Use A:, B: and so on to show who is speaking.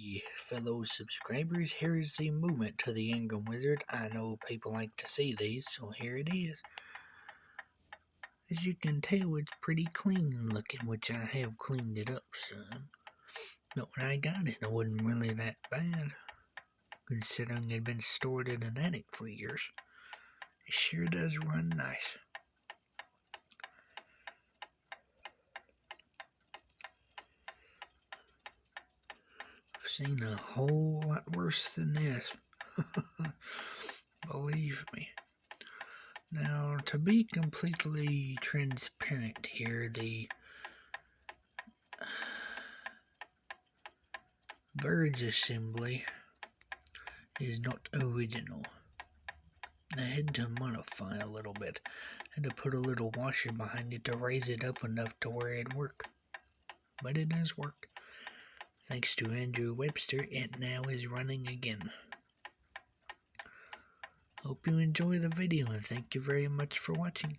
A: Hey, fellow subscribers, here's the movement to the Ingram Wizard. I know people like to see these, so here it is. As you can tell, it's pretty clean looking, which I have cleaned it up some. But when I got it, it wasn't really that bad, considering it had been stored in an attic for years. It sure does run nice. I've seen a whole lot worse than this. Believe me. Now, to be completely transparent here, the verge assembly is not original. I had to modify a little bit. I had to put a little washer behind it to raise it up enough to where it'd work. But it does work. Thanks to Andrew Webster, it now is running again. Hope you enjoy the video and thank you very much for watching.